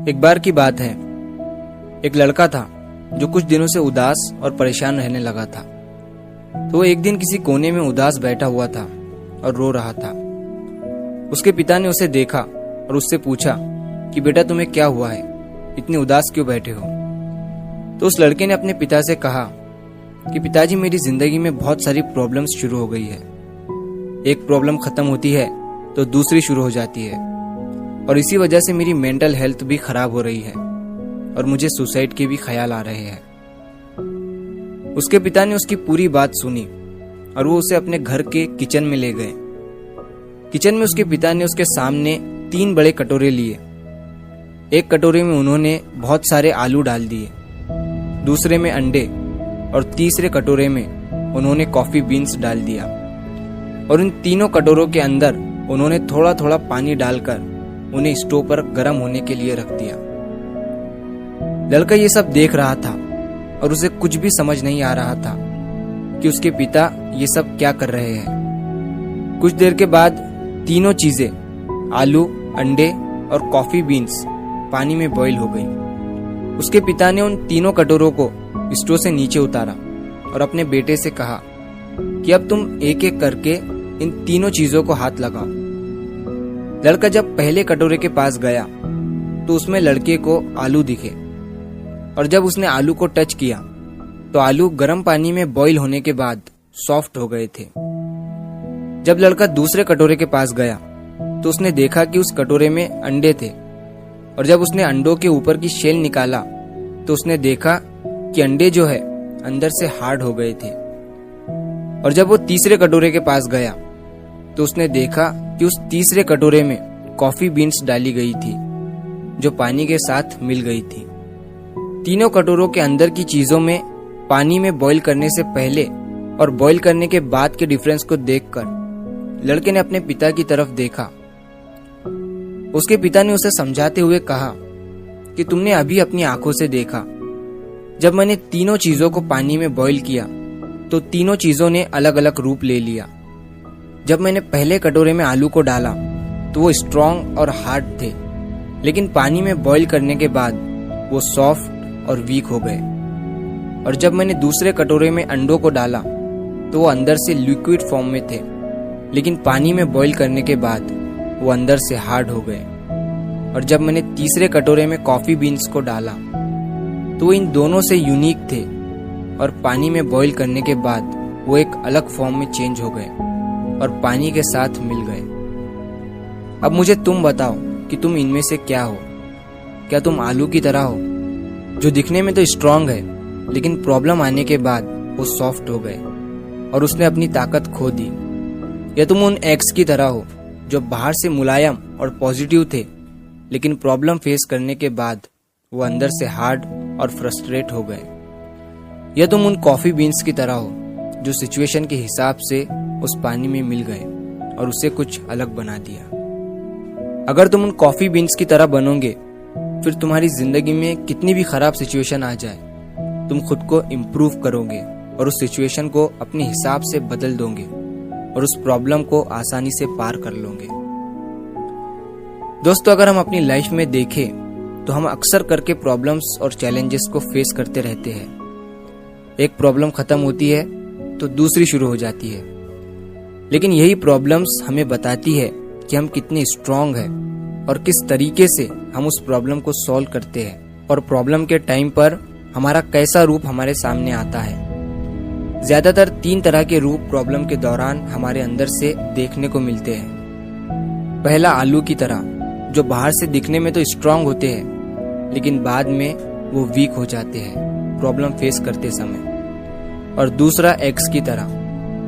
एक बार की बात है, एक लड़का था जो कुछ दिनों से उदास और परेशान रहने लगा था। तो वो एक दिन किसी कोने में उदास बैठा हुआ था और रो रहा था। उसके पिता ने उसे देखा और उससे पूछा कि बेटा तुम्हें क्या हुआ है, इतने उदास क्यों बैठे हो। तो उस लड़के ने अपने पिता से कहा कि पिताजी मेरी जिंदगी में बहुत सारी प्रॉब्लम्स शुरू हो गई है। एक प्रॉब्लम खत्म होती है तो दूसरी शुरू हो जाती है और इसी वजह से मेरी मेंटल हेल्थ भी खराब हो रही है और मुझे सुसाइड के भी ख्याल आ रहे हैं। उसके पिता ने उसकी पूरी बात सुनी और वो उसे अपने घर के किचन में ले गए। किचन में उसके पिता ने उसके सामने 3 बड़े कटोरे लिए। एक कटोरे में उन्होंने बहुत सारे आलू डाल दिए, दूसरे में अंडे और तीसरे कटोरे में उन्होंने कॉफी बीन्स डाल दिया और इन तीनों कटोरों के अंदर उन्होंने थोड़ा थोड़ा पानी डालकर उन्हें स्टोव पर गर्म होने के लिए रख दिया। लड़का ये सब देख रहा था और उसे कुछ भी समझ नहीं आ रहा था कि उसके पिता ये सब क्या कर रहे हैं। कुछ देर के बाद तीनों चीजें, आलू, अंडे और कॉफी बीन्स पानी में बॉईल हो गई। उसके पिता ने उन तीनों कटोरों को स्टोव से नीचे उतारा और अपने बेटे से कहा कि अब तुम एक एक करके इन तीनों चीजों को हाथ लगाओ। लड़का जब पहले कटोरे के पास गया तो उसमें लड़के को आलू दिखे और जब उसने आलू को टच किया तो आलू गर्म पानी में बॉईल होने के बाद सॉफ्ट हो गए थे। जब लड़का दूसरे कटोरे के पास गया तो उसने देखा कि उस कटोरे में अंडे थे और जब उसने अंडों के ऊपर की शेल निकाला तो उसने देखा कि अंडे जो है अंदर से हार्ड हो गए थे। और जब वो तीसरे कटोरे के पास गया तो उसने देखा कि उस तीसरे कटोरे में कॉफी बीन्स डाली गई थी जो पानी के साथ मिल गई थी। तीनों कटोरों के अंदर की चीजों में पानी में बॉईल करने से पहले और बॉईल करने के बाद के डिफरेंस को देखकर लड़के ने अपने पिता की तरफ देखा। उसके पिता ने उसे समझाते हुए कहा कि तुमने अभी अपनी आंखों से देखा, जब मैंने तीनों चीजों को पानी में बॉईल किया तो तीनों चीजों ने अलग अलग रूप ले लिया। जब मैंने पहले कटोरे में आलू को डाला तो वो स्ट्रॉन्ग और हार्ड थे, लेकिन पानी में बॉईल करने के बाद वो सॉफ्ट और वीक हो गए। और जब मैंने दूसरे कटोरे में अंडों को डाला तो वो अंदर से लिक्विड फॉर्म में थे, लेकिन पानी में बॉईल करने के बाद वो अंदर से हार्ड हो गए। और जब मैंने तीसरे कटोरे में कॉफी बीन्स को डाला तो वो इन दोनों से यूनिक थे और पानी में बॉईल करने के बाद वो एक अलग फॉर्म में चेंज हो गए और पानी के साथ मिल गए। अब मुझे तुम बताओ कि तुम इनमें से क्या हो। क्या तुम आलू की तरह हो जो दिखने में तो स्ट्रांग है लेकिन प्रॉब्लम आने के बाद वो सॉफ्ट हो गए और उसने अपनी ताकत खो दी? या तुम उन एग्स की तरह हो जो बाहर से मुलायम और पॉजिटिव थे, लेकिन प्रॉब्लम फेस करने के बाद वो अंदर से हार्ड और फ्रस्ट्रेट हो गए? या तुम उन कॉफी बीन्स की तरह हो जो सिचुएशन के हिसाब से उस पानी में मिल गए और उसे कुछ अलग बना दिया? अगर तुम उन कॉफी बीन्स की तरह बनोगे फिर तुम्हारी जिंदगी में कितनी भी खराब सिचुएशन आ जाए, तुम खुद को इम्प्रूव करोगे और उस सिचुएशन को अपने हिसाब से बदल दोगे और उस प्रॉब्लम को आसानी से पार कर लोगे। दोस्तों, अगर हम अपनी लाइफ में देखें तो हम अक्सर करके प्रॉब्लम्स और चैलेंजेस को फेस करते रहते हैं। एक प्रॉब्लम खत्म होती है तो दूसरी शुरू हो जाती है, लेकिन यही प्रॉब्लम्स हमें बताती है कि हम कितने स्ट्रांग हैं और किस तरीके से हम उस प्रॉब्लम को सॉल्व करते हैं और प्रॉब्लम के टाइम पर हमारा कैसा रूप हमारे सामने आता है। ज्यादातर 3 तरह के रूप प्रॉब्लम के दौरान हमारे अंदर से देखने को मिलते हैं। पहला, आलू की तरह जो बाहर से दिखने में तो स्ट्रांग होते हैं लेकिन बाद में वो वीक हो जाते हैं प्रॉब्लम फेस करते समय। और दूसरा, एग्स की तरह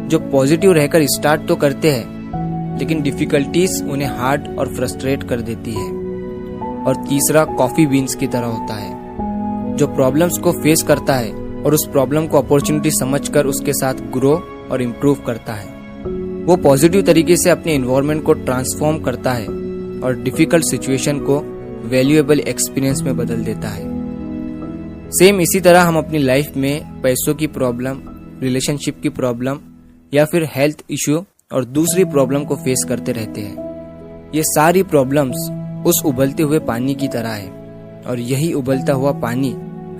जो पॉजिटिव रहकर स्टार्ट तो करते हैं लेकिन डिफिकल्टीज उन्हें हार्ड और फ्रस्ट्रेट कर देती है। और तीसरा, कॉफी बीन्स की तरह होता है जो प्रॉब्लम्स को फेस करता है और उस प्रॉब्लम को अपॉर्चुनिटी समझकर उसके साथ ग्रो और इम्प्रूव करता है। वो पॉजिटिव तरीके से अपने एनवायरनमेंट को ट्रांसफॉर्म करता है और डिफिकल्ट सिचुएशन को वैल्यूएबल एक्सपीरियंस में बदल देता है। सेम इसी तरह हम अपनी लाइफ में पैसों की प्रॉब्लम, रिलेशनशिप की प्रॉब्लम या फिर हेल्थ इश्यू और दूसरी प्रॉब्लम को फेस करते रहते हैं। ये सारी प्रॉब्लम्स उस उबलते हुए पानी की तरह है और यही उबलता हुआ पानी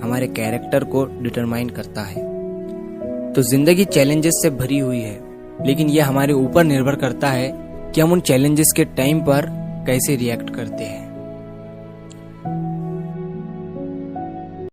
हमारे कैरेक्टर को डिटरमाइन करता है। तो जिंदगी चैलेंजेस से भरी हुई है, लेकिन यह हमारे ऊपर निर्भर करता है कि हम उन चैलेंजेस के टाइम पर कैसे रिएक्ट करते हैं।